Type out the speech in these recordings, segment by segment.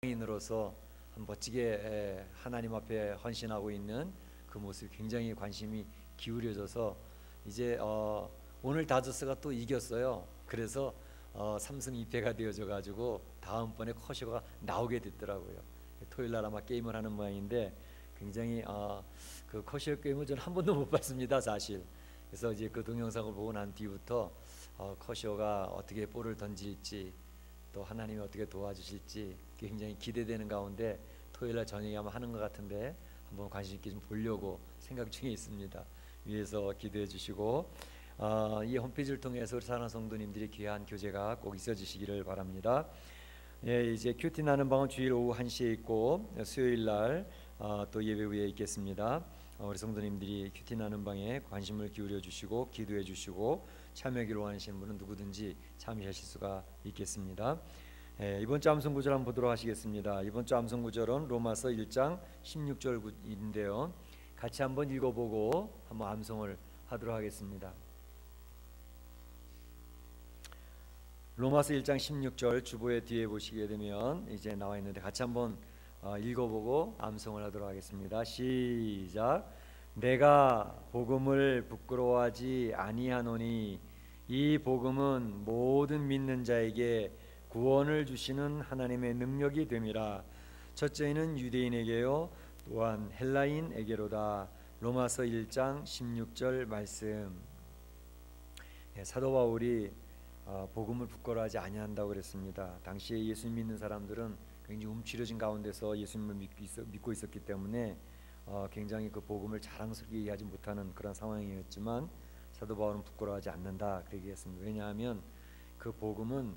인으로서 멋지게 하나님 앞에 헌신하고 있는 그 모습이 굉장히 관심이 기울여져서 이제 오늘 다저스가 또 이겼어요. 그래서 3승 2패가 되어져 가지고 다음번에 커쇼가 나오게 됐더라고요. 토요일 날 아마 게임을 하는 모양인데 굉장히 그 커쇼 게임을 저는 한 번도 못 봤습니다, 사실. 그래서 이제 그 동영상을 보고 난 뒤부터 커쇼가 어떻게 볼을 던질지 또 하나님이 어떻게 도와주실지 굉장히 기대되는 가운데 토요일날 저녁에 아마 하는 것 같은데 한번 관심 있게 좀 보려고 생각 중에 있습니다. 위에서 기도해 주시고 이 홈페이지를 통해서 우리 사랑하는 성도님들이 귀한 교제가 꼭 있어지시기를 바랍니다. 예, 이제 큐티 나는 방은 주일 오후 1시에 있고 수요일날 또 예배 후에 있겠습니다. 우리 성도님들이 큐티 나는 방에 관심을 기울여 주시고 기도해 주시고 참여하기를 원하시는 분은 누구든지 참여하실 수가 있겠습니다. 이번 주 암송 구절 한번 보도록 하시겠습니다. 이번 주 암송 구절은 로마서 1장 16절인데요. 같이 한번 읽어보고 한번 암송을 하도록 하겠습니다. 로마서 1장 16절 주보의 뒤에 보시게 되면 이제 나와 있는데 같이 한번 읽어보고 암송을 하도록 하겠습니다. 시작. 내가 복음을 부끄러워하지 아니하노니 이 복음은 모든 믿는 자에게 구원을 주시는 하나님의 능력이 됨이라. 첫째는 유대인에게요 또한 헬라인에게로다. 로마서 1장 16절 말씀. 사도 바울이 복음을 부끄러워하지 아니한다고 그랬습니다. 당시에 예수 믿는 사람들은 굉장히 움츠려진 가운데서 예수님을 믿고 있었기 때문에 굉장히 그 복음을 자랑스럽게 얘기하지 못하는 그런 상황이었지만 사도 바울은 부끄러워하지 않는다 그렇게 얘기했습니다. 왜냐하면 그 복음은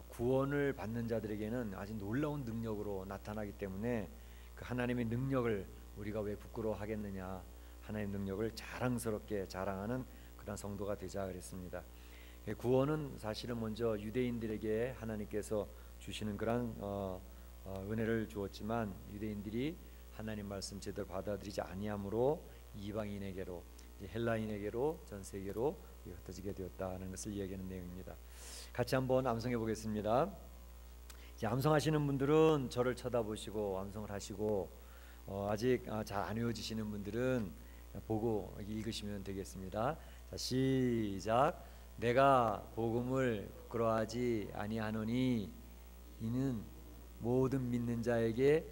구원을 받는 자들에게는 아주 놀라운 능력으로 나타나기 때문에 그 하나님의 능력을 우리가 왜 부끄러워하겠느냐, 하나님의 능력을 자랑스럽게 자랑하는 그런 성도가 되자 그랬습니다. 구원은 사실은 먼저 유대인들에게 하나님께서 주시는 그런 은혜를 주었지만 유대인들이 하나님 말씀 제대로 받아들이지 아니함으로 이방인에게로 헬라인에게로 전 세계로 흩어지게 되었다는 것을 이야기하는 내용입니다. 같이 한번 암송해 보겠습니다. 이제 암송하시는 분들은 저를 쳐다보시고 암송을 하시고 아직 잘 안 외워지시는 분들은 보고 읽으시면 되겠습니다. 자, 시작. 내가 복음을 부끄러워하지 아니하노니 이는 모든 믿는 자에게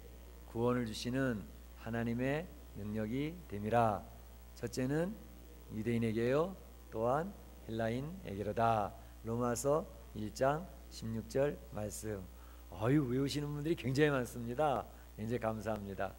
구원을 주시는 하나님의 능력이 됨이라. 첫째는 유대인에게요 또한 헬라인에게로다. 로마서 1장 16절 말씀. 외우시는 분들이 굉장히 많습니다. 굉장히 감사합니다.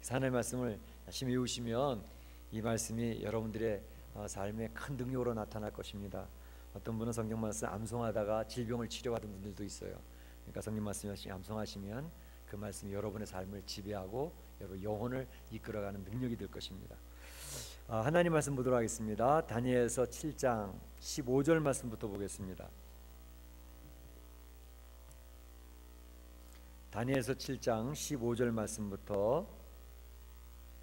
하나님의 말씀을 열심히 외우시면 이 말씀이 여러분들의 삶에 큰 능력으로 나타날 것입니다. 어떤 분은 성경 말씀 암송하다가 질병을 치료받은 분들도 있어요. 그러니까 성경 말씀 열심히 암송하시면 그 말씀이 여러분의 삶을 지배하고 여러분 영혼을 이끌어가는 능력이 될 것입니다. 하나님 말씀 보도록 하겠습니다. 다니엘서 7장 15절 말씀부터 보겠습니다. 다니엘서 7장 15절 말씀부터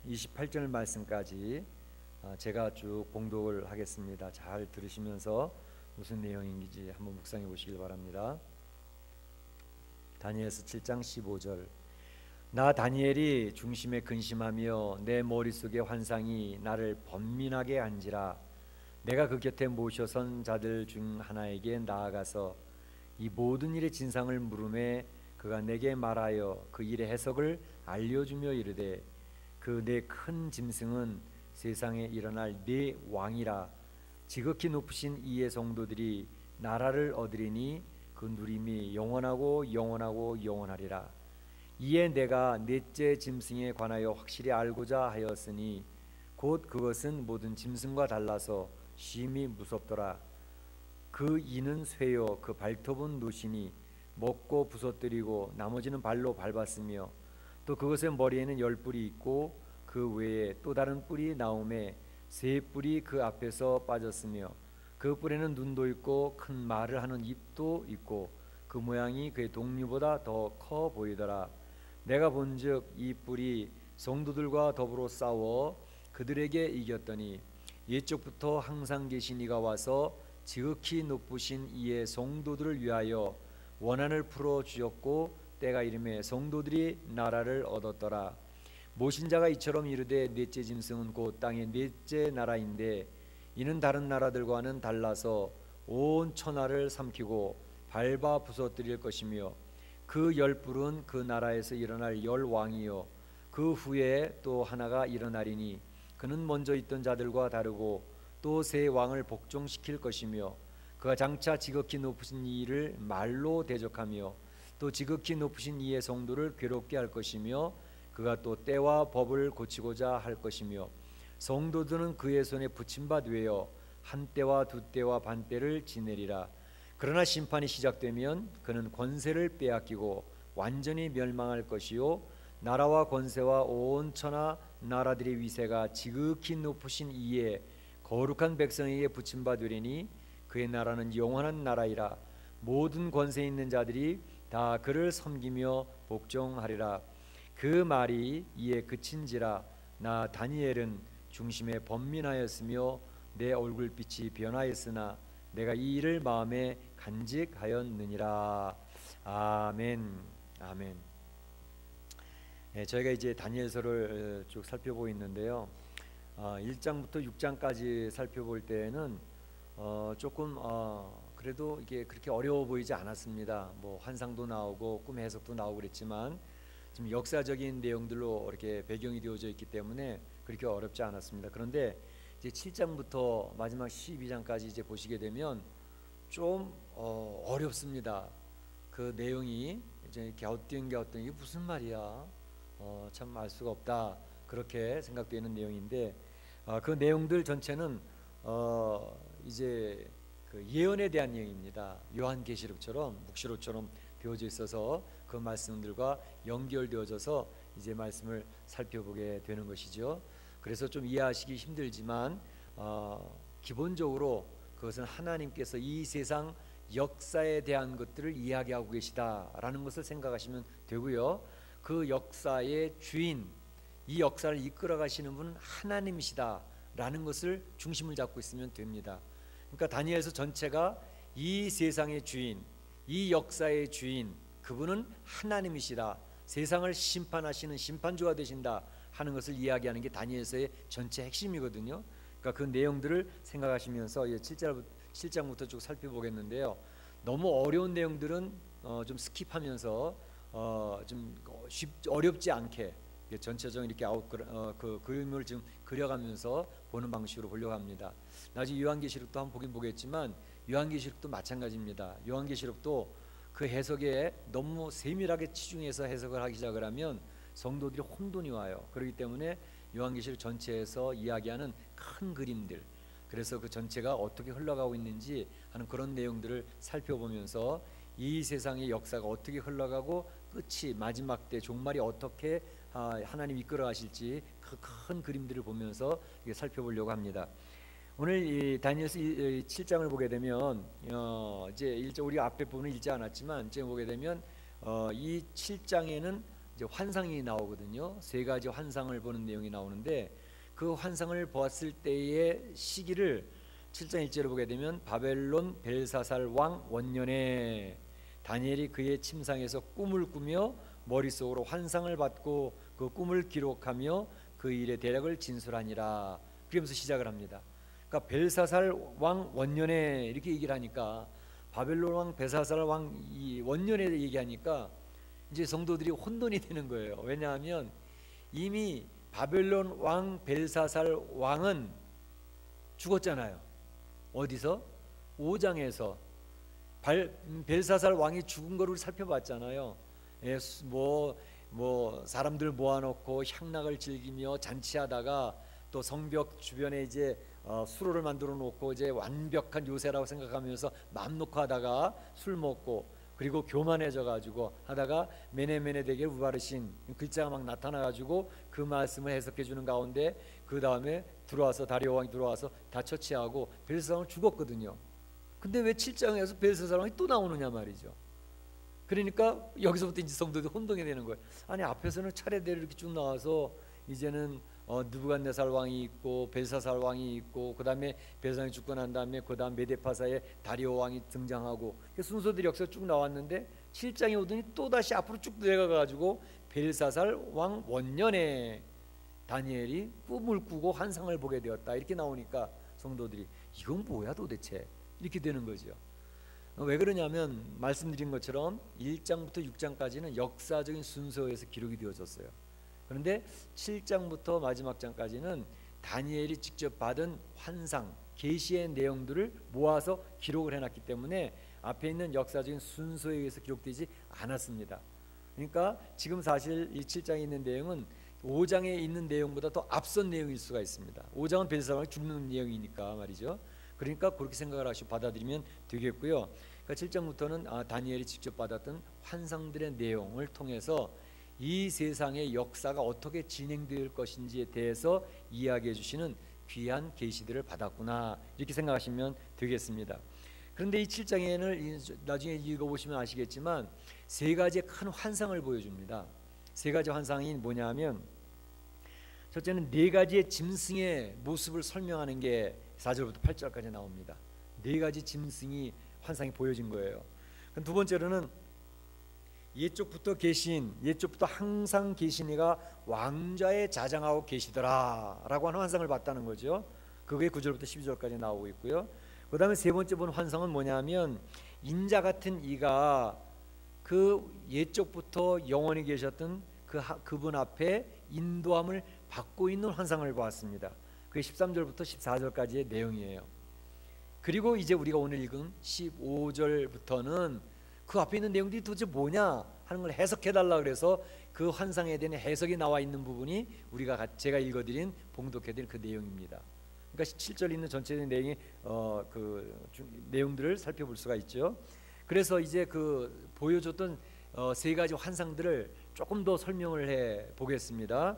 28절 말씀까지 제가 쭉 봉독을 하겠습니다. 잘 들으시면서 무슨 내용인지 한번 묵상해 보시길 바랍니다. 다니엘서 7장 15절. 나 다니엘이 중심에 근심하며 내 머릿속의 환상이 나를 번민하게 한지라. 내가 그 곁에 모셔선 자들 중 하나에게 나아가서 이 모든 일의 진상을 물음에 그가 내게 말하여 그 일의 해석을 알려주며 이르되 그 내 큰 짐승은 세상에 일어날 네 왕이라. 지극히 높으신 이의 성도들이 나라를 얻으리니 그 누림이 영원하고 영원하고 영원하리라. 이에 내가 넷째 짐승에 관하여 확실히 알고자 하였으니 곧 그것은 모든 짐승과 달라서 심히 무섭더라. 그 이는 쇠요 그 발톱은 노시니 먹고 부서뜨리고 나머지는 발로 밟았으며 또 그것의 머리에는 10뿔이 있고 그 외에 또 다른 뿔이 나오매 3뿔이 그 앞에서 빠졌으며 그 뿔에는 눈도 있고 큰 말을 하는 입도 있고 그 모양이 그의 동류보다 더 커 보이더라. 내가 본즉 이 뿔이 성도들과 더불어 싸워 그들에게 이겼더니 옛적부터 항상 계신 이가 와서 지극히 높으신 이의 성도들을 위하여 원한을 풀어 주었고 때가 이름에 성도들이 나라를 얻었더라. 모신 자가 이처럼 이르되 넷째 짐승은 곧 땅의 넷째 나라인데 이는 다른 나라들과는 달라서 온 천하를 삼키고 밟아 부서뜨릴 것이며 그 열불은 그 나라에서 일어날 열 왕이요 그 후에 또 하나가 일어나리니 그는 먼저 있던 자들과 다르고 또 새 왕을 복종시킬 것이며 그가 장차 지극히 높으신 이를 말로 대적하며 또 지극히 높으신 이의 성도를 괴롭게 할 것이며 그가 또 때와 법을 고치고자 할 것이며 성도들은 그의 손에 붙임바 되어 한 때와 두 때와 반 때를 지내리라. 그러나 심판이 시작되면 그는 권세를 빼앗기고 완전히 멸망할 것이요 나라와 권세와 온 천하 나라들의 위세가 지극히 높으신 이에 거룩한 백성에게 붙임바 되리니 그의 나라는 영원한 나라이라. 모든 권세 있는 자들이 다 그를 섬기며 복종하리라. 그 말이 이에 그친지라. 나 다니엘은 중심에 번민하였으며 내 얼굴빛이 변하였으나 내가 이 일을 마음에 간직하였느니라. 아멘. 아멘. 저희가 이제 다니엘서를 쭉 살펴보고 있는데요. 1장부터 6장까지 살펴볼 때는 조금 그래도 이게 그렇게 어려워 보이지 않았습니다. 뭐 환상도 나오고 꿈의 해석도 나오고 그랬지만 지금 역사적인 내용들로 이렇게 배경이 되어져 있기 때문에 그렇게 어렵지 않았습니다. 그런데 이제 7장부터 마지막 12장까지 이제 보시게 되면 좀 어렵습니다. 그 내용이 이제 갸우뚱 이게 무슨 말이야? 참 알 수가 없다. 그렇게 생각되는 내용인데 그 내용들 전체는 이제 그 예언에 대한 내용입니다. 요한계시록처럼 묵시록처럼 되어져 있어서 그 말씀들과 연결되어져서 이제 말씀을 살펴보게 되는 것이죠. 그래서 좀 이해하시기 힘들지만 기본적으로 그것은 하나님께서 이 세상 역사에 대한 것들을 이야기하고 계시다라는 것을 생각하시면 되고요. 그 역사의 주인, 이 역사를 이끌어 가시는 분은 하나님이시다라는 것을 중심을 잡고 있으면 됩니다. 그러니까 다니엘서 전체가 이 세상의 주인, 이 역사의 주인, 그분은 하나님이시다, 세상을 심판하시는 심판주가 되신다 하는 것을 이야기하는 게 다니엘서의 전체 핵심이거든요. 그러니까 그 내용들을 생각하시면서 7장부터 쭉 살펴보겠는데요. 너무 어려운 내용들은 좀 스킵하면서 좀 어렵지 않게 전체적인 이렇게 그 그림을 좀 그려가면서 보는 방식으로 보려고 합니다. 나중에 요한계시록도 한번 보긴 보겠지만 요한계시록도 마찬가지입니다. 요한계시록도 그 해석에 너무 세밀하게 치중해서 해석을 하기 시작을 하면 성도들이 혼돈이 와요. 그렇기 때문에 요한계시록 전체에서 이야기하는 큰 그림들, 그래서 그 전체가 어떻게 흘러가고 있는지 하는 그런 내용들을 살펴보면서 이 세상의 역사가 어떻게 흘러가고 끝이 마지막 때 종말이 어떻게 하나님 이끌어 가실지 그 큰 그림들을 보면서 살펴보려고 합니다. 오늘 이 다니엘서 7장을 보게 되면 이제 우리 앞에 부분은 읽지 않았지만 이제 보게 되면 이 7장에는 이제 환상이 나오거든요. 세 가지 환상을 보는 내용이 나오는데 그 환상을 보았을 때의 시기를 7장 1절을 보게 되면 바벨론 벨사살 왕 원년에 다니엘이 그의 침상에서 꿈을 꾸며 머릿속으로 환상을 받고 그 꿈을 기록하며 그 일의 대략을 진술하니라. 그러면서 시작을 합니다. 그러니까 벨사살 왕 원년에 이렇게 얘기를 하니까 바벨론 왕 벨사살 왕 이 원년에 얘기하니까 이제 성도들이 혼돈이 되는 거예요. 왜냐하면 이미 바벨론 왕 벨사살 왕은 죽었잖아요. 어디서? 5장에서 벨사살 왕이 죽은 거를 살펴봤잖아요. 뭐 사람들 모아놓고 향락을 즐기며 잔치하다가 또 성벽 주변에 이제 수로를 만들어 놓고 이제 완벽한 요새라고 생각하면서 마음 놓고 하다가 술 먹고 그리고 교만해져 가지고 하다가 메네메네덱의 우바르신 글자가 막 나타나 가지고 그 말씀을 해석해 주는 가운데 그 다음에 들어와서 다리오 왕이 들어와서 다 처치하고 벨사살 왕은 죽었거든요. 근데 왜 7장에서 벨사살 왕이 또 나오느냐 말이죠. 그러니까 여기서부터 이제 성도들이 혼동이 되는 거예요. 아니 앞에서는 차례대로 이렇게 쭉 나와서 이제는 느부갓네살 왕이 있고 벨사살 왕이 있고 그 다음에 벨사살 왕이 죽고 난 다음에 그 다음 메데파사의 다리오 왕이 등장하고 순서들이 역사 쭉 나왔는데 7장에 오더니 또다시 앞으로 쭉 내려가가지고 벨사살 왕 원년에 다니엘이 꿈을 꾸고 환상을 보게 되었다 이렇게 나오니까 성도들이 이건 뭐야 도대체 이렇게 되는 거죠. 왜 그러냐면 말씀드린 것처럼 1장부터 6장까지는 역사적인 순서에서 기록이 되어졌어요. 그런데 7장부터 마지막 장까지는 다니엘이 직접 받은 환상, 계시의 내용들을 모아서 기록을 해놨기 때문에 앞에 있는 역사적인 순서에 의해서 기록되지 않았습니다. 그러니까 지금 사실 이 7장에 있는 내용은 5장에 있는 내용보다 더 앞선 내용일 수가 있습니다. 5장은 벨사살이 죽는 내용이니까 말이죠. 그러니까 그렇게 생각을 하시고 받아들이면 되겠고요. 그러니까 7장부터는 다니엘이 직접 받았던 환상들의 내용을 통해서 이 세상의 역사가 어떻게 진행될 것인지에 대해서 이야기해 주시는 귀한 계시들을 받았구나 이렇게 생각하시면 되겠습니다. 그런데 이 7장에는 나중에 읽어보시면 아시겠지만 세 가지의 큰 환상을 보여줍니다. 세 가지 환상이 뭐냐 하면 첫째는 네 가지의 짐승의 모습을 설명하는 게 4절부터 8절까지 나옵니다. 네 가지 짐승이 환상이 보여진 거예요. 두 번째로는 옛적부터 계신, 옛적부터 항상 계신 이가 왕좌에 자장하고 계시더라 라고 하는 환상을 봤다는 거죠. 그게 9절부터 12절까지 나오고 있고요. 그 다음에 세 번째 본 환상은 뭐냐면 인자 같은 이가 그 옛적부터 영원히 계셨던 그분 앞에 인도함을 받고 있는 환상을 보았습니다. 그게 13절부터 14절까지의 내용이에요. 그리고 이제 우리가 오늘 읽은 15절부터는 그 앞에 있는 내용들이 도대체 뭐냐 하는 걸 해석해달라 그래서 그 환상에 대한 해석이 나와 있는 부분이 제가 읽어드린 봉독해드린 그 내용입니다. 그러니까 17절 있는 전체적인 내용이 내용들을 살펴볼 수가 있죠. 그래서 이제 그 보여줬던 세 가지 환상들을 조금 더 설명을 해 보겠습니다.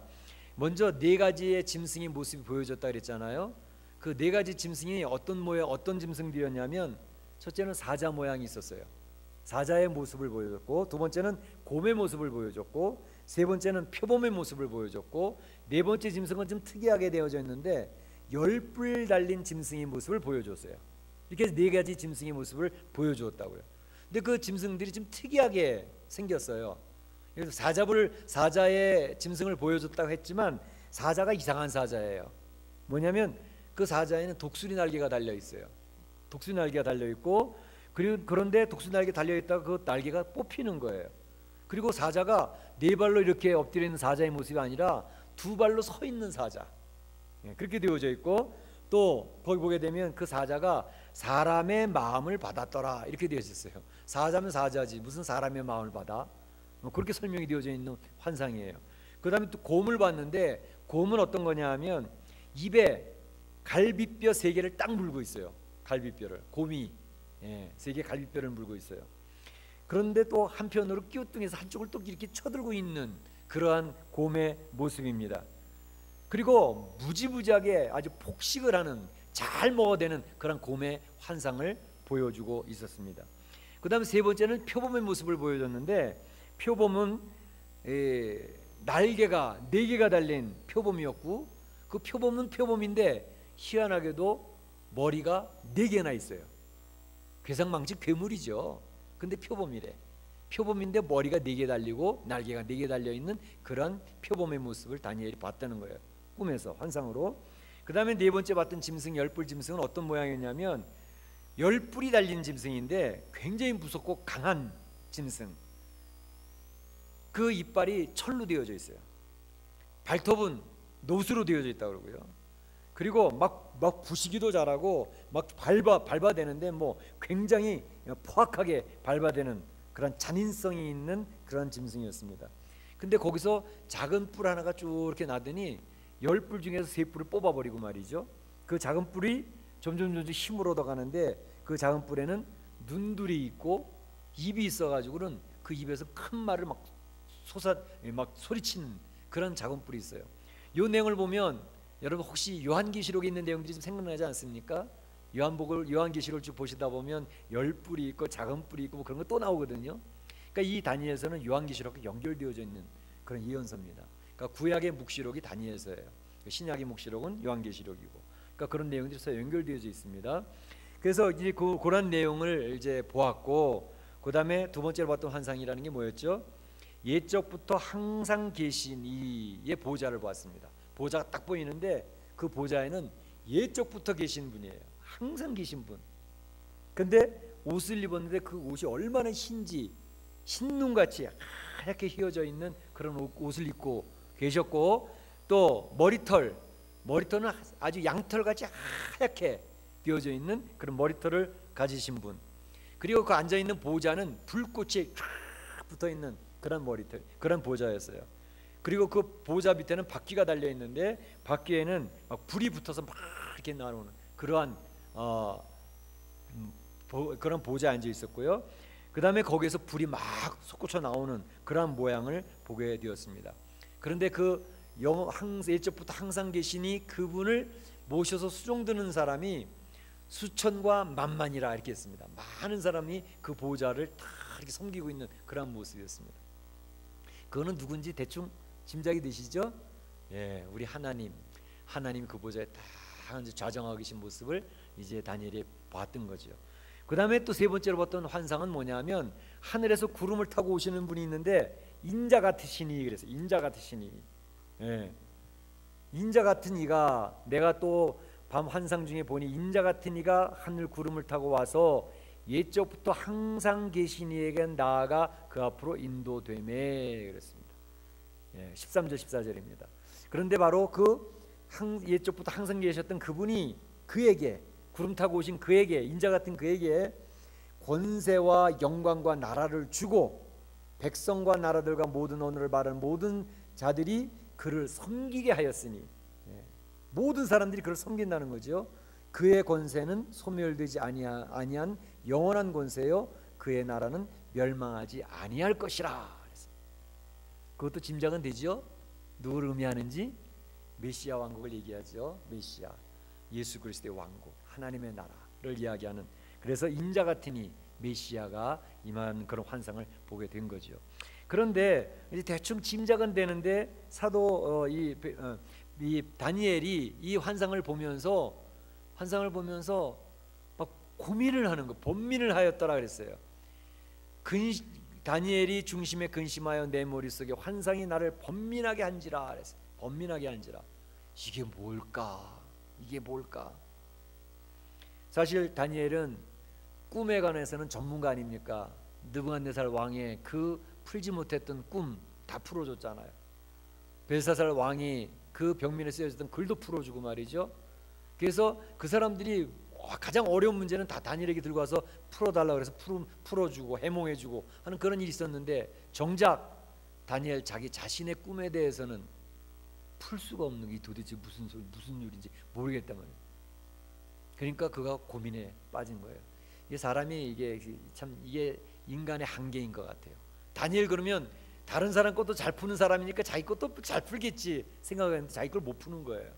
먼저 네 가지의 짐승의 모습이 보여졌다 그랬잖아요. 그 네 가지 짐승이 어떤 모양, 어떤 짐승들이었냐면 첫째는 사자 모양이 있었어요. 사자의 모습을 보여줬고, 두 번째는 곰의 모습을 보여줬고, 세 번째는 표범의 모습을 보여줬고, 네 번째 짐승은 좀 특이하게 되어져 있는데 10뿔 달린 짐승의 모습을 보여줬어요. 이렇게 네 가지 짐승의 모습을 보여주었다고요. 근데 그 짐승들이 좀 특이하게 생겼어요. 그래서 사자의 짐승을 보여줬다고 했지만 사자가 이상한 사자예요. 뭐냐면 그 사자에는 독수리 날개가 달려 있어요. 독수리 날개가 달려 있고, 그런데 독수리 날개 달려 있다가 그 날개가 뽑히는 거예요. 그리고 사자가 네 발로 이렇게 엎드려 있는 사자의 모습이 아니라 두 발로 서 있는 사자, 그렇게 되어져 있고, 또 거기 보게 되면 그 사자가 사람의 마음을 받았더라 이렇게 되어 있어요. 사자면 사자지 무슨 사람의 마음을 받아? 그렇게 설명이 되어져 있는 환상이에요. 그 다음에 또 곰을 봤는데, 곰은 어떤 거냐 하면 입에 갈비뼈 3개를 딱 물고 있어요. 갈비뼈를, 곰이 3개 갈비뼈를 물고 있어요. 그런데 또 한편으로 끼우뚱해서 한쪽을 또 이렇게 쳐들고 있는 그러한 곰의 모습입니다. 그리고 무지무지하게 아주 폭식을 하는, 잘 먹어대는 그런 곰의 환상을 보여주고 있었습니다. 그 다음에 세 번째는 표범의 모습을 보여줬는데, 표범은 날개가 4개가 달린 표범이었고, 그 표범은 표범인데 희한하게도 머리가 4개나 있어요. 괴상망측 괴물이죠. 근데 표범이래. 표범인데 머리가 4개 달리고 날개가 4개 달려있는 그런 표범의 모습을 다니엘이 봤다는 거예요. 꿈에서, 환상으로. 그 다음에 네 번째 봤던 짐승, 10뿔 짐승은 어떤 모양이었냐면 10뿔이 달린 짐승인데 굉장히 무섭고 강한 짐승. 그 이빨이 철로 되어져 있어요. 발톱은 노수로 되어져 있다고 그러고요. 그리고 막 부시기도 잘하고 막 밟아대는데 뭐 굉장히 포악하게 밟아대는 그런 잔인성이 있는 그런 짐승이었습니다. 근데 거기서 작은 뿔 하나가 쭉 이렇게 나더니 10뿔 중에서 3뿔을 뽑아버리고 말이죠. 그 작은 뿔이 점점 힘을 얻어가는데 그 작은 뿔에는 눈둘이 있고 입이 있어가지고는 그 입에서 큰 말을 막 소리치는 그런 작은 뿔이 있어요. 이 내용을 보면 여러분 혹시 요한계시록에 있는 내용들이 좀 생각나지 않습니까? 요한계시록을 쭉 보시다 보면 10뿔이 있고 작은 뿔이 있고 뭐 그런 거 또 나오거든요. 그러니까 이 다니엘서는 요한계시록과 연결되어져 있는 그런 예언서입니다. 그러니까 구약의 묵시록이 다니엘서예요. 신약의 묵시록은 요한계시록이고, 그러니까 그런 내용들이 연결되어져 있습니다. 그래서 이제 그런 내용을 이제 보았고, 그 다음에 두 번째로 봤던 환상이라는 게 뭐였죠? 옛적부터 항상 계신 이의 보좌를 보았습니다. 보좌가 딱 보이는데 그 보좌에는 옛적부터 계신 분이에요. 항상 계신 분. 근데 옷을 입었는데 그 옷이 얼마나 흰지, 흰눈같이 하얗게 휘어져 있는 그런 옷을 입고 계셨고, 또 머리털은 아주 양털같이 하얗게 띄어져 있는 그런 머리털을 가지신 분. 그리고 그 앉아있는 보좌는 불꽃이 붙어있는 그런 머리털, 그런 보좌였어요. 그리고 그 보좌 밑에는 바퀴가 달려 있는데 바퀴에는 막 불이 붙어서 막 이렇게 나오는 그러한 그런 보좌에 앉아 있었고요. 그 다음에 거기에서 불이 막 솟구쳐 나오는 그러한 모양을 보게 되었습니다. 그런데 그 옛적부터 항상 계시니 그분을 모셔서 수종드는 사람이 수천과 만만이라 이렇게 했습니다. 많은 사람이 그 보좌를 다 이렇게 섬기고 있는 그런 모습이었습니다. 그거는 누군지 대충 짐작이 되시죠? 예, 우리 하나님 그 보좌에 다 좌정하고 계신 모습을 이제 다니엘이 봤던 거죠. 그 다음에 또 세 번째로 봤던 환상은 뭐냐면 하늘에서 구름을 타고 오시는 분이 있는데 인자 같으시니, 그래서 인자 같으시니, 예, 인자 같은 이가, 내가 또 밤 환상 중에 보니 인자 같은 이가 하늘 구름을 타고 와서 옛적부터 항상 계신 이에게 나아가 그 앞으로 인도되매, 그랬습니다. 예, 13절 14절입니다. 그런데 바로 그 옛적부터 항상 계셨던 그분이 그에게, 구름 타고 오신 그에게, 인자 같은 그에게 권세와 영광과 나라를 주고 백성과 나라들과 모든 언어를 말하는 모든 자들이 그를 섬기게 하였으니, 모든 사람들이 그를 섬긴다는 거죠. 그의 권세는 소멸되지 아니한 영원한 권세요, 그의 나라는 멸망하지 아니할 것이라. 그것도 짐작은 되죠. 누구를 의미하는지? 메시아 왕국을 얘기하죠. 메시아, 예수 그리스도의 왕국, 하나님의 나라를 이야기하는, 그래서 인자 같으니 메시아가 임한 그런 환상을 보게 된 거죠. 그런데 이제 대충 짐작은 되는데 사도 이 다니엘이 이 환상을 보면서 막 고민을 하는 거, 번민을 하였더라 그랬어요. 다니엘이 중심에 근심하여 내 머릿속에 환상이 나를 번민하게 한지라 그랬어요. 번민하게 한지라. 이게 뭘까? 사실 다니엘은 꿈에 관해서는 전문가 아닙니까? 느부갓네살 왕의 그 풀지 못했던 꿈 다 풀어줬잖아요. 벨사살 왕이 그 벽면에 쓰여졌던 글도 풀어주고 말이죠. 그래서 그 사람들이 가장 어려운 문제는 다 다니엘에게 들고 와서 풀어달라고 해서 풀어주고 해몽해주고 하는 그런 일이 있었는데, 정작 다니엘 자기 자신의 꿈에 대해서는 풀 수가 없는 게 도대체 무슨 일인지 모르겠단 말이에요. 그러니까 그가 고민에 빠진 거예요. 이게 사람이 이게 인간의 한계인 것 같아요. 다니엘 그러면 다른 사람 것도 잘 푸는 사람이니까 자기 것도 잘 풀겠지 생각했는데 자기 걸 못 푸는 거예요.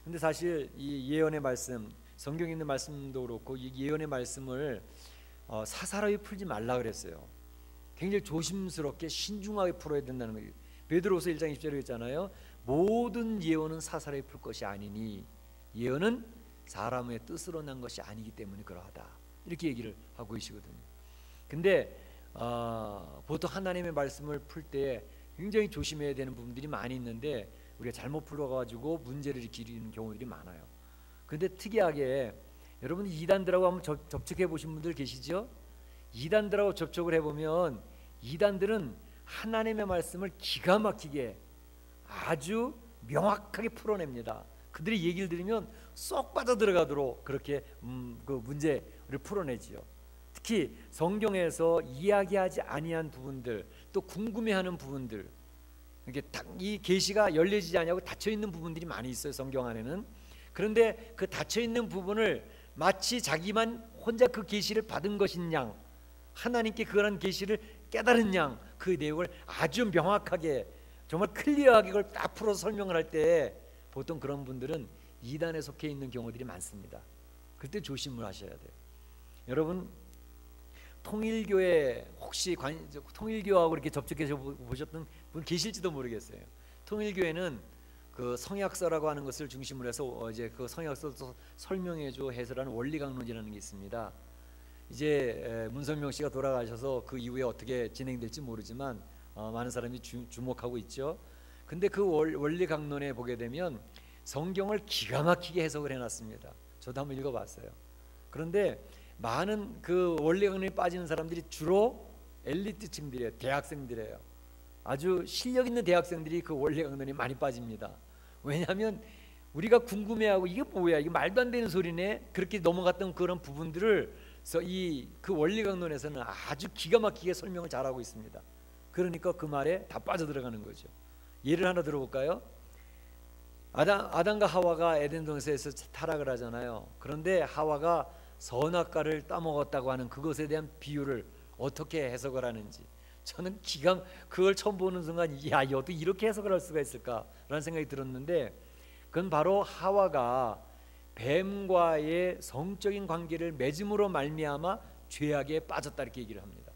근데 사실 이 예언의 말씀, 성경에 있는 말씀도 그렇고 이 예언의 말씀을 사사로이 풀지 말라 그랬어요. 굉장히 조심스럽게 신중하게 풀어야 된다는 거예요. 베드로서 1장 20절에 있잖아요. 모든 예언은 사사로이 풀 것이 아니니 예언은 사람의 뜻으로 난 것이 아니기 때문에 그러하다, 이렇게 얘기를 하고 계시거든요. 근데 보통 하나님의 말씀을 풀 때 굉장히 조심해야 되는 부분들이 많이 있는데 우리가 잘못 풀어가지고 문제를 일으키는 경우들이 많아요. 근데 특이하게 여러분 이단들하고 한번 접촉해 보신 분들 계시죠? 이단들하고 접촉을 해보면 이단들은 하나님의 말씀을 기가 막히게 아주 명확하게 풀어냅니다. 그들의 얘기를 들으면 쏙 빠져들어가도록 그렇게 그 문제를 풀어내지요. 특히 성경에서 이야기하지 아니한 부분들, 또 궁금해하는 부분들, 이게 이 계시가 열려지지 않냐고 닫혀 있는 부분들이 많이 있어요, 성경 안에는. 그런데 그 닫혀 있는 부분을 마치 자기만 혼자 그 계시를 받은 것인 양, 하나님께 그런 계시를 깨달은 양, 그 내용을 아주 명확하게 정말 클리어하게 그걸 딱 풀어서 설명을 할 때 보통 그런 분들은 이단에 속해 있는 경우들이 많습니다. 그때 조심을 하셔야 돼요. 여러분 통일교회 혹시 통일교하고 이렇게 접촉해서 보셨던 분 계실지도 모르겠어요. 통일교회는 그 성약서라고 하는 것을 중심으로 해서 이제 그 성약서도 설명해줘 해설하는 원리강론이라는 게 있습니다. 이제 문선명 씨가 돌아가셔서 그 이후에 어떻게 진행될지 모르지만 많은 사람이 주목하고 있죠. 근데 그 원리 강론에 보게 되면 성경을 기가 막히게 해석을 해놨습니다. 저도 한번 읽어봤어요. 그런데 많은 그 원리 강론에 빠지는 사람들이 주로 엘리트층들이에요. 대학생들이에요. 아주 실력 있는 대학생들이 그 원리 강론에 많이 빠집니다. 왜냐하면 우리가 궁금해하고 이게 뭐야, 이게 말도 안 되는 소리네, 그렇게 넘어갔던 그런 부분들을 그 원리 강론에서는 아주 기가 막히게 설명을 잘하고 있습니다. 그러니까 그 말에 다 빠져들어가는 거죠. 예를 하나 들어볼까요? 아담과 하와가 에덴 동산에서 타락을 하잖아요. 그런데 하와가 선악과를 따먹었다고 하는 그것에 대한 비유를 어떻게 해석을 하는지 저는 그걸 처음 보는 순간 야, 어떻게 이렇게 해석을 할 수가 있을까라는 생각이 들었는데, 그건 바로 하와가 뱀과의 성적인 관계를 맺음으로 말미암아 죄악에 빠졌다 이렇게 얘기를 합니다.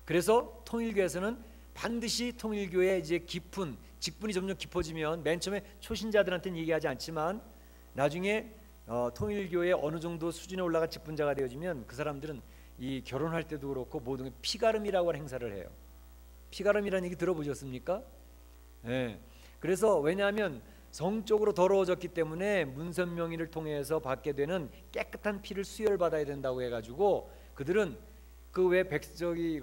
그래서 통일교에서는 반드시 통일교의 이제 깊은 직분이 점점 깊어지면 맨 처음에 초신자들한테는 얘기하지 않지만 나중에 통일교의 어느 정도 수준에 올라가 직분자가 되어지면 그 사람들은 이 결혼할 때도 그렇고 모든 피가름이라고 하는 행사를 해요. 피가름이라는 얘기 들어보셨습니까? 네. 그래서 왜냐하면 성적으로 더러워졌기 때문에 문선명이를 통해서 받게 되는 깨끗한 피를 수혈받아야 된다고 해가지고 그들은 그 왜 백석이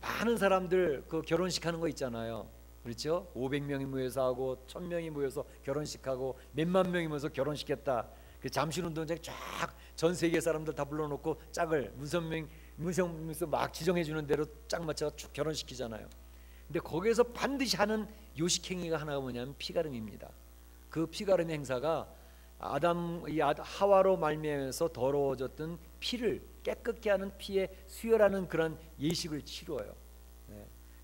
많은 사람들 그 결혼식 하는 거 있잖아요. 그렇죠? 500명이 모여서 하고 1000명이 모여서 결혼식하고 몇만 명이 모여서 결혼식했다. 그 잠실운동장에 쫙 전 세계 사람들 다 불러놓고 짝을 문선명에서 막 지정해 주는 대로 짝 맞춰 쭉 결혼시키잖아요. 근데 거기에서 반드시 하는 요식행위가 하나가 뭐냐면 피가름입니다. 그 피가름 행사가 하와로 말미암아서 더러워졌던 피를 깨끗게 하는 피에 수혈하는 그런 예식을 치루어요.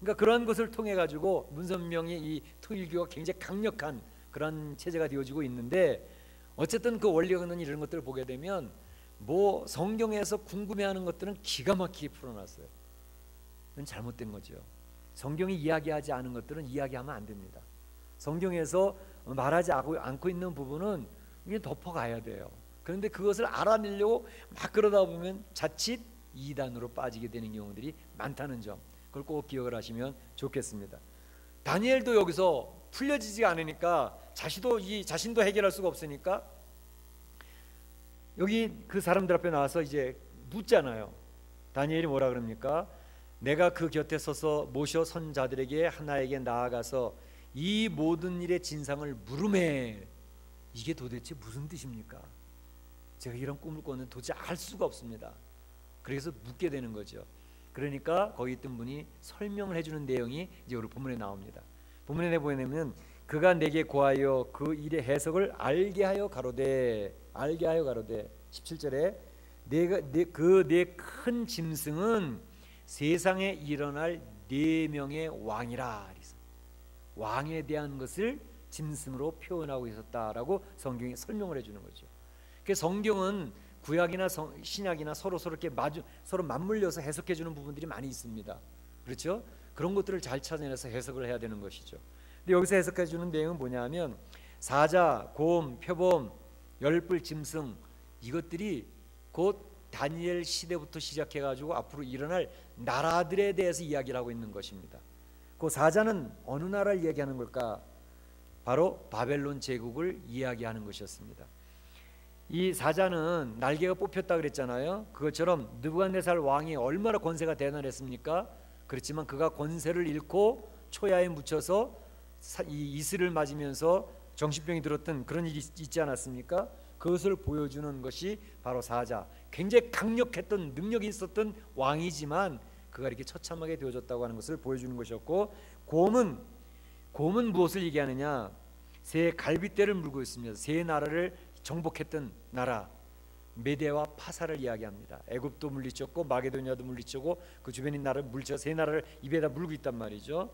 그러니까 그런 것을 통해 가지고 문선명의 이 통일교가 굉장히 강력한 그런 체제가 되어지고 있는데, 어쨌든 그 원리학은 이런 것들을 보게 되면 뭐 성경에서 궁금해하는 것들은 기가 막히게 풀어놨어요. 그건 잘못된 거죠. 성경이 이야기하지 않은 것들은 이야기하면 안 됩니다. 성경에서 말하지 않고 있는 부분은 이게 덮어가야 돼요. 그런데 그것을 알아내려고 막 그러다 보면 자칫 이단으로 빠지게 되는 경우들이 많다는 점, 그걸 꼭 기억을 하시면 좋겠습니다. 다니엘도 여기서 풀려지지 않으니까 자신도 해결할 수가 없으니까 여기 그 사람들 앞에 나와서 이제 묻잖아요. 다니엘이 뭐라 그럽니까? 내가 그 곁에 서서 모셔 선자들에게 하나에게 나아가서 이 모든 일의 진상을 물으매. 이게 도대체 무슨 뜻입니까? 제가 이런 꿈을 꿨는데 도대체 알 수가 없습니다. 그래서 묻게 되는 거죠. 그러니까 거기 있던 분이 설명을 해주는 내용이 이제 우리 본문에 나옵니다. 본문에 보면 그가 내게 고하여 그 일의 해석을 알게 하여 가로되 17절에 내 큰 짐승은 세상에 일어날 4명의 왕이라. 왕에 대한 것을 짐승으로 표현하고 있었다라고 성경이 설명을 해주는 거죠. 그 성경은 구약이나 신약이나 서로 이렇게 서로 맞물려서 해석해주는 부분들이 많이 있습니다. 그렇죠? 그런 것들을 잘 찾아내서 해석을 해야 되는 것이죠. 근데 여기서 해석해주는 내용은 뭐냐면 사자, 곰, 표범, 열불, 짐승, 이것들이 곧 다니엘 시대부터 시작해가지고 앞으로 일어날 나라들에 대해서 이야기를 하고 있는 것입니다. 그 사자는 어느 나라를 이야기하는 걸까? 바로 바벨론 제국을 이야기하는 것이었습니다. 이 사자는 날개가 뽑혔다 그랬잖아요. 그것처럼 느부갓네살 왕이 얼마나 권세가 대단했습니까? 그렇지만 그가 권세를 잃고 초야에 묻혀서 이 이슬을 맞으면서 정신병이 들었던 그런 일이 있지 않았습니까? 그것을 보여주는 것이 바로 사자. 굉장히 강력했던 능력이 있었던 왕이지만 그가 이렇게 처참하게 되어졌다고 하는 것을 보여주는 것이었고, 곰은 무엇을 얘기하느냐? 새 갈빗대를 물고 있습니다. 새 나라를 정복했던 나라 메대와 파사를 이야기합니다. 애굽도 물리쳤고 마게도니아도 물리치고 그 주변에 있는 나라를 물리쳐 세 나라를 입에다 물고 있단 말이죠.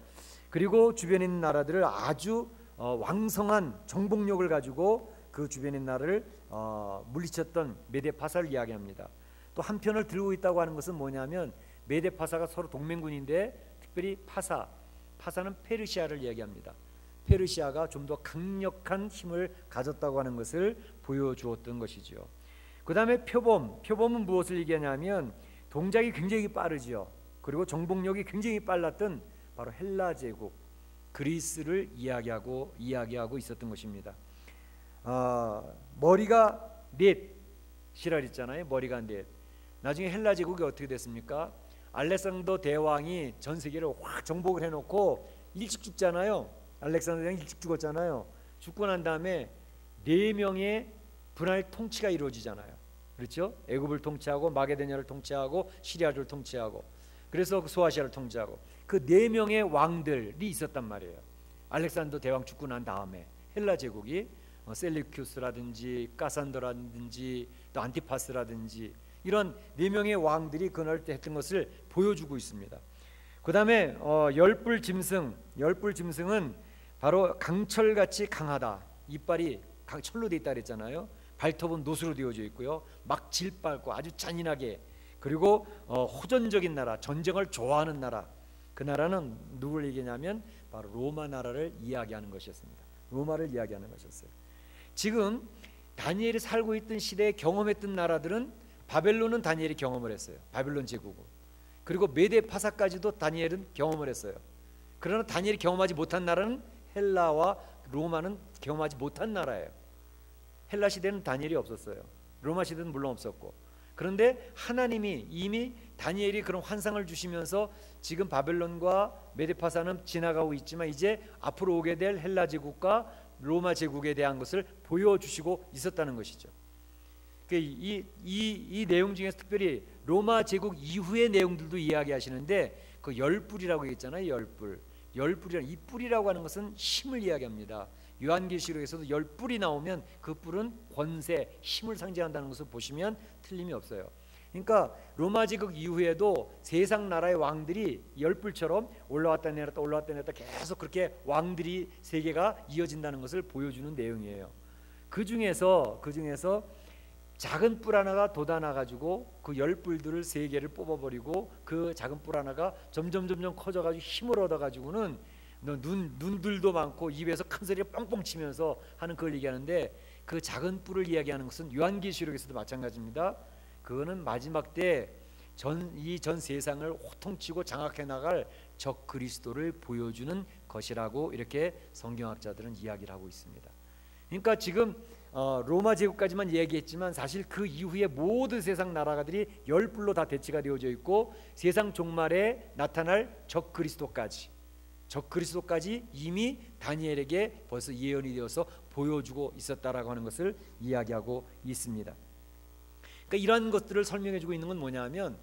그리고 주변에 있는 나라들을 아주 왕성한 정복력을 가지고 그 주변에 있는 나라를 물리쳤던 메대 파사를 이야기합니다. 또 한편을 들고 있다고 하는 것은 뭐냐면 메대 파사가 서로 동맹군인데 특별히 파사는 페르시아를 이야기합니다. 페르시아가 좀 더 강력한 힘을 가졌다고 하는 것을 보여주었던 것이죠. 그 다음에 표범은 무엇을 얘기하냐면 동작이 굉장히 빠르지요. 그리고 정복력이 굉장히 빨랐던 바로 헬라 제국, 그리스를 이야기하고 있었던 것입니다. 머리가 넷이라 그랬잖아요. 머리가 넷. 나중에 헬라 제국이 어떻게 됐습니까? 알렉산더 대왕이 전 세계를 확 정복을 해놓고 일찍 죽잖아요. 알렉산더 대왕이 일찍 죽었잖아요. 죽고 난 다음에 4명의 분할 통치가 이루어지잖아요. 그렇죠? 애굽을 통치하고 마게도냐를 통치하고 시리아를 통치하고, 그래서 소아시아를 통치하고, 그 4명의 왕들이 있었단 말이에요. 알렉산더 대왕 죽고 난 다음에 헬라 제국이 셀리큐스라든지 카산더라든지 또 안티파스라든지 이런 4명의 왕들이 그날 때 했던 것을 보여주고 있습니다. 그 다음에 열불 짐승은 바로 강철같이 강하다. 이빨이 철로 되어 있다 그랬잖아요. 발톱은 노수로 되어져 있고요. 막 질빨고 아주 잔인하게, 그리고 호전적인 나라, 전쟁을 좋아하는 나라. 그 나라는 누구를 얘기하냐면 바로 로마 나라를 이야기하는 것이었습니다. 로마를 이야기하는 것이었어요. 지금 다니엘이 살고 있던 시대에 경험했던 나라들은, 바벨론은 다니엘이 경험을 했어요. 바벨론 제국을. 그리고 메데 파사까지도 다니엘은 경험을 했어요. 그러나 다니엘이 경험하지 못한 나라는 헬라와 로마는 경험하지 못한 나라예요. 헬라 시대는 다니엘이 없었어요. 로마 시대는 물론 없었고. 그런데 하나님이 이미 다니엘이 그런 환상을 주시면서 지금 바벨론과 메데파사는 지나가고 있지만 이제 앞으로 오게 될 헬라 제국과 로마 제국에 대한 것을 보여주시고 있었다는 것이죠. 이 내용 중에서 특별히 로마 제국 이후의 내용들도 이야기하시는데, 그 열뿔이라고 했잖아요. 열뿔이라는, 이 뿔이라고 하는 것은 힘을 이야기합니다. 요한계시록에서도 열뿔이 나오면 그 뿔은 권세, 힘을 상징한다는 것을 보시면 틀림이 없어요. 그러니까 로마 제국 이후에도 세상 나라의 왕들이 열뿔처럼 올라왔다 내렸다 계속 그렇게 왕들이 세계가 이어진다는 것을 보여주는 내용이에요. 그 중에서 작은 뿔 하나가 돋아나 가지고 그 열뿔들을 세 개를 뽑아버리고, 그 작은 뿔 하나가 점점 커져 가지고 힘을 얻어 가지고는 눈들도 많고 입에서 큰 소리가 뻥뻥 치면서 하는 그걸 얘기하는데, 그 작은 뿔을 이야기하는 것은 요한계시록에서도 마찬가지입니다. 그거는 마지막 때 이 전 세상을 호통치고 장악해 나갈 적 그리스도를 보여주는 것이라고 이렇게 성경학자들은 이야기를 하고 있습니다. 그러니까 지금 로마 제국까지만 얘기했지만 사실 그 이후에 모든 세상 나라들이 열불로 다 대치가 되어져 있고, 세상 종말에 나타날 적 그리스도까지 이미 다니엘에게 벌써 예언이 되어서 보여주고 있었다라고 하는 것을 이야기하고 있습니다. 그러니까 이러한 것들을 설명해주고 있는 건 뭐냐면,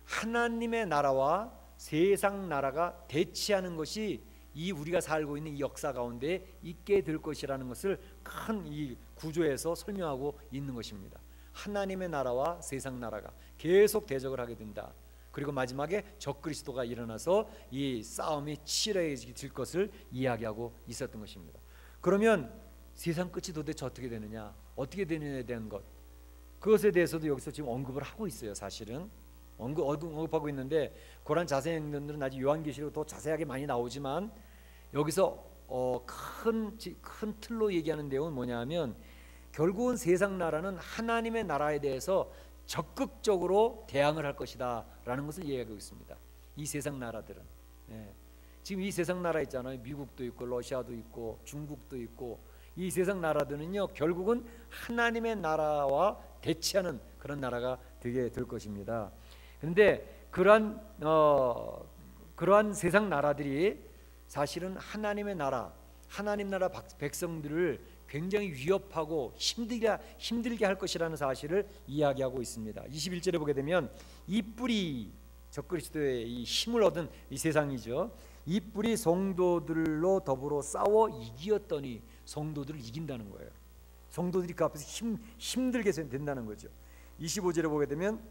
하나님의 나라와 세상 나라가 대치하는 것이 이 우리가 살고 있는 이 역사 가운데 있게 될 것이라는 것을 큰 이 구조에서 설명하고 있는 것입니다. 하나님의 나라와 세상 나라가 계속 대적을 하게 된다. 그리고 마지막에 적그리스도가 일어나서 이 싸움이 치열해질 것을 이야기하고 있었던 것입니다. 그러면 세상 끝이 도대체 어떻게 되느냐, 어떻게 되느냐에 대한 것, 그것에 대해서도 여기서 지금 언급을 하고 있어요. 사실은 언급하고 있는데, 그런 자세한 내용들은 나중에 요한계시록 더 자세하게 많이 나오지만, 여기서 큰 틀로 얘기하는 내용은 뭐냐면, 결국은 세상 나라는 하나님의 나라에 대해서 적극적으로 대항을 할 것이다 라는 것을 이야기하고 있습니다. 이 세상 나라들은 지금 이 세상 나라 있잖아요. 미국도 있고 러시아도 있고 중국도 있고, 이 세상 나라들은요 결국은 하나님의 나라와 대치하는 그런 나라가 되게 될 것입니다. 그런데 그러한 세상 나라들이 사실은 하나님의 나라, 하나님 나라 백성들을 굉장히 위협하고 힘들게 할 것이라는 사실을 이야기하고 있습니다. 21절에 보게 되면, 이 뿔이 적그리스도의 이 힘을 얻은 이 세상이죠. 이 뿔이 성도들로 더불어 싸워 이기었더니, 성도들을 이긴다는 거예요. 성도들이 그 앞에서 힘들게 된다는 거죠. 25절에 보게 되면,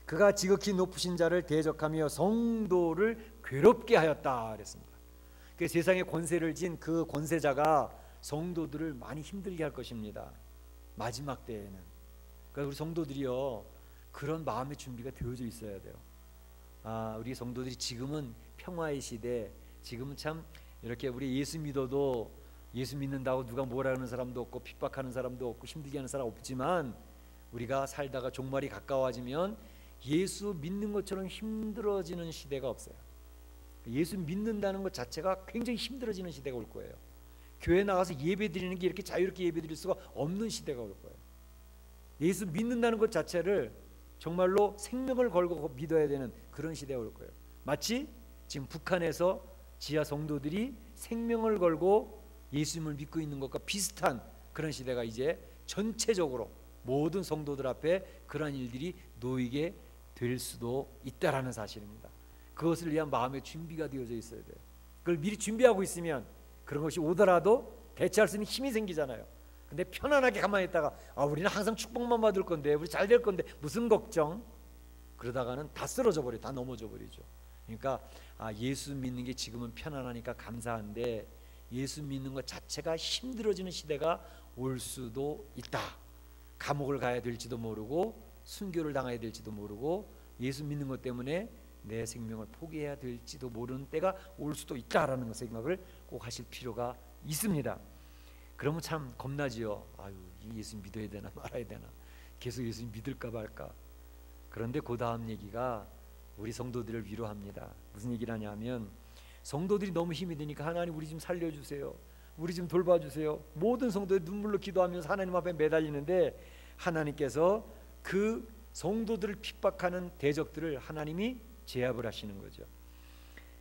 그가 지극히 높으신 자를 대적하며 성도를 괴롭게 하였다 그랬습니다. 그 세상에 권세를 진 그 권세자가 성도들을 많이 힘들게 할 것입니다. 마지막 때에는. 그러니까 우리 성도들이요 그런 마음의 준비가 되어져 있어야 돼요. 우리 성도들이 지금은 평화의 시대, 지금은 참 이렇게 우리 예수 믿어도 예수 믿는다고 누가 뭐라 하는 사람도 없고 핍박하는 사람도 없고 힘들게 하는 사람 없지만, 우리가 살다가 종말이 가까워지면 예수 믿는 것처럼 힘들어지는 시대가 없어요. 예수 믿는다는 것 자체가 굉장히 힘들어지는 시대가 올 거예요. 교회 나가서 예배 드리는 게 이렇게 자유롭게 예배 드릴 수가 없는 시대가 올 거예요. 예수 믿는다는 것 자체를 정말로 생명을 걸고 믿어야 되는 그런 시대가 올 거예요. 마치 지금 북한에서 지하 성도들이 생명을 걸고 예수님을 믿고 있는 것과 비슷한 그런 시대가 이제 전체적으로 모든 성도들 앞에 그러한 일들이 놓이게 될 수도 있다라는 사실입니다. 그것을 위한 마음의 준비가 되어져 있어야 돼요. 그걸 미리 준비하고 있으면 그런 것이 오더라도 대처할 수 있는 힘이 생기잖아요. 근데 편안하게 가만히 있다가 우리는 항상 축복만 받을 건데, 우리 잘 될 건데 무슨 걱정? 그러다가는 다 쓰러져 버려, 다 넘어져 버리죠. 그러니까 예수 믿는 게 지금은 편안하니까 감사한데 예수 믿는 것 자체가 힘들어지는 시대가 올 수도 있다. 감옥을 가야 될지도 모르고 순교를 당해야 될지도 모르고 예수 믿는 것 때문에 내 생명을 포기해야 될지도 모르는 때가 올 수도 있다라는 생각을 꼭 하실 필요가 있습니다. 그러면 참 겁나지요. 예수 믿어야 되나 말아야 되나, 계속 예수 믿을까 말까. 그런데 그 다음 얘기가 우리 성도들을 위로합니다. 무슨 얘기를 하냐면, 성도들이 너무 힘이 드니까 하나님 우리 좀 살려주세요, 우리 좀 돌봐주세요, 모든 성도들 눈물로 기도하면서 하나님 앞에 매달리는데 하나님께서 그 성도들을 핍박하는 대적들을 하나님이 제압을 하시는 거죠.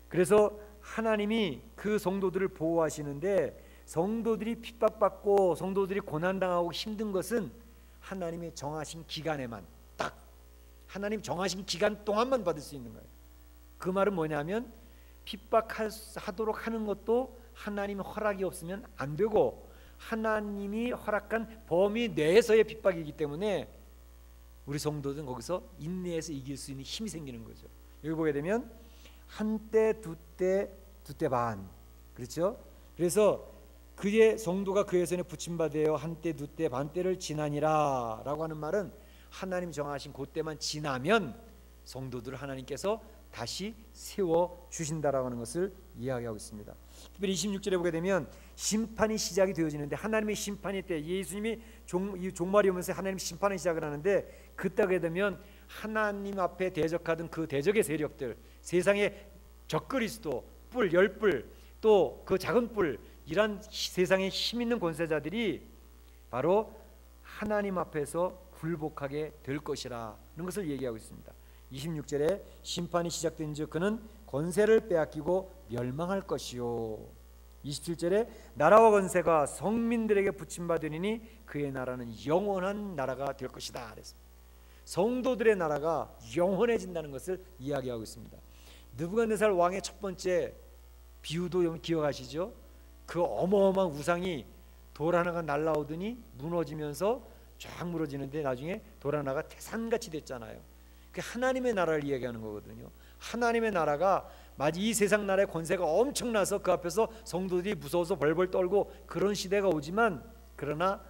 그래서 하나님이 그 성도들을 보호하시는데, 성도들이 핍박받고 성도들이 고난당하고 힘든 것은 하나님의 정하신 기간에만, 딱 하나님 정하신 기간 동안만 받을 수 있는 거예요. 그 말은 뭐냐면 핍박하도록 하는 것도 하나님의 허락이 없으면 안 되고 하나님이 허락한 범위 내에서의 핍박이기 때문에 우리 성도들은 거기서 인내해서 이길 수 있는 힘이 생기는 거죠. 여기 보게 되면 한때 두때 반, 그렇죠? 그래서 그의 성도가 그의 손에 붙임받아요 한때 두때 반때를 지나니라 라고 하는 말은 하나님 정하신 그때만 지나면 성도들을 하나님께서 다시 세워주신다라고 하는 것을 이야기하고 있습니다. 특별히 26절에 보게 되면 심판이 시작이 되어지는데, 하나님의 심판의 때, 예수님이 종말이 오면서 하나님 심판을 시작을 하는데, 그때가 되면 하나님 앞에 대적하던 그 대적의 세력들, 세상의 적그리스도, 뿔, 열뿔, 또 그 작은 뿔, 이런 세상에 힘 있는 권세자들이 바로 하나님 앞에서 굴복하게 될 것이라는 것을 얘기하고 있습니다. 26절에 심판이 시작된즉 그는 권세를 빼앗기고 멸망할 것이요. 27절에 나라와 권세가 성민들에게 붙임받으니 그의 나라는 영원한 나라가 될 것이다 그랬습니다. 성도들의 나라가 영원해진다는 것을 이야기하고 있습니다. 느부갓네살 왕의 첫 번째 비유도 기억하시죠? 그 어마어마한 우상이 돌 하나가 날라오더니 무너지면서 쫙 무너지는데 나중에 돌 하나가 태산같이 됐잖아요. 그게 하나님의 나라를 이야기하는 거거든요. 하나님의 나라가 마치 이 세상 나라의 권세가 엄청나서 그 앞에서 성도들이 무서워서 벌벌 떨고 그런 시대가 오지만, 그러나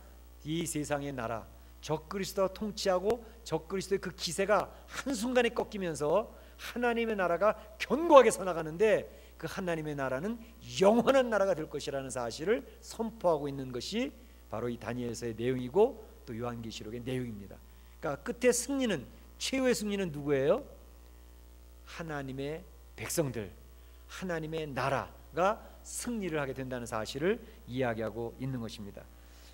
이 세상의 나라, 적그리스도가 통치하고 적그리스도의 그 기세가 한순간에 꺾이면서 하나님의 나라가 견고하게 서나가는데, 그 하나님의 나라는 영원한 나라가 될 것이라는 사실을 선포하고 있는 것이 바로 이 다니엘서의 내용이고 또 요한계시록의 내용입니다. 그러니까 끝에 승리는, 최후의 승리는 누구예요? 하나님의 백성들, 하나님의 나라가 승리를 하게 된다는 사실을 이야기하고 있는 것입니다.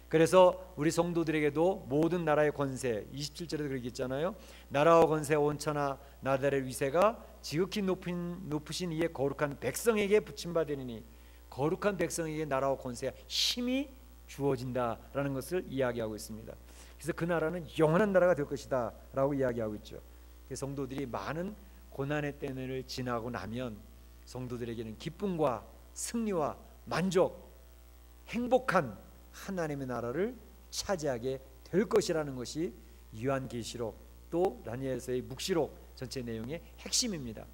그래서 우리 성도들에게도 모든 나라의 권세, 27절에도 그렇게 있잖아요. 나라와 권세, 온천하, 나달의 위세가 지극히 높으신 이의 거룩한 백성에게 붙임받으니, 거룩한 백성에게 나라와 권세와 힘이 주어진다라는 것을 이야기하고 있습니다. 그래서 그 나라는 영원한 나라가 될 것이다 라고 이야기하고 있죠. 성도들이 많은 고난의 때를 지나고 나면 성도들에게는 기쁨과 승리와 만족, 행복한 하나님의 나라를 차지하게 될 것이라는 것이 요한계시록 또 다니엘서의 묵시록 전체 내용의 핵심입니다.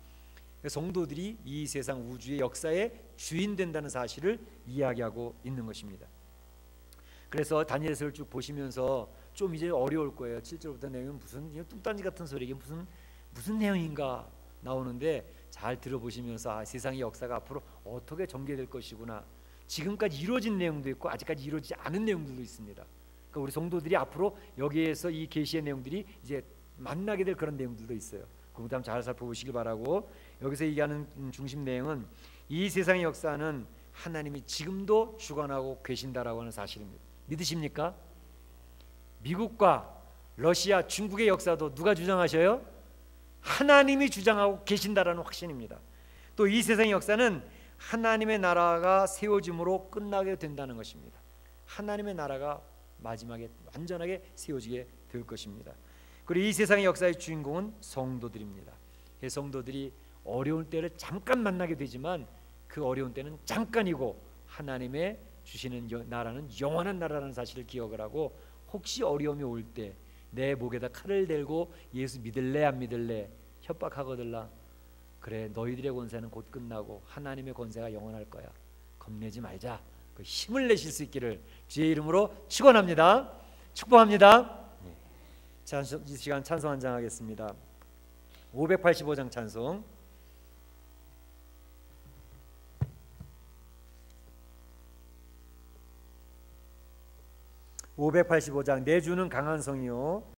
성도들이 이 세상 우주의 역사의 주인 된다는 사실을 이야기하고 있는 것입니다. 그래서 다니엘서를 쭉 보시면서 좀 이제 어려울 거예요. 7절부터 내용은 무슨 뚱딴지 같은 소리, 이게 무슨 내용인가 나오는데, 잘 들어보시면서 세상의 역사가 앞으로 어떻게 전개될 것이구나, 지금까지 이루어진 내용도 있고 아직까지 이루어지지 않은 내용들도 있습니다. 그러니까 우리 성도들이 앞으로 여기에서 이 계시의 내용들이 이제 만나게 될 그런 내용들도 있어요. 그것도 한번 잘 살펴보시길 바라고, 여기서 얘기하는 중심 내용은 이 세상의 역사는 하나님이 지금도 주관하고 계신다라고 하는 사실입니다. 믿으십니까? 미국과 러시아, 중국의 역사도 누가 주장하셔요? 하나님이 주장하고 계신다라는 확신입니다. 또 이 세상의 역사는 하나님의 나라가 세워짐으로 끝나게 된다는 것입니다. 하나님의 나라가 마지막에 완전하게 세워지게 될 것입니다. 그리고 이 세상의 역사의 주인공은 성도들입니다. 성도들이 어려울 때를 잠깐 만나게 되지만 그 어려운 때는 잠깐이고 하나님의 주시는 나라는 영원한 나라라는 사실을 기억을 하고, 혹시 어려움이 올 때 내 목에다 칼을 대고 예수 믿을래 안 믿을래 협박하거들라. 그래, 너희들의 권세는 곧 끝나고 하나님의 권세가 영원할 거야. 겁내지 말자. 그 힘을 내실 수 있기를 주의 이름으로 축원합니다. 축복합니다. 이 시간 찬송 한 장 하겠습니다. 585장 찬송. 585장. 내 주는 강한 성이요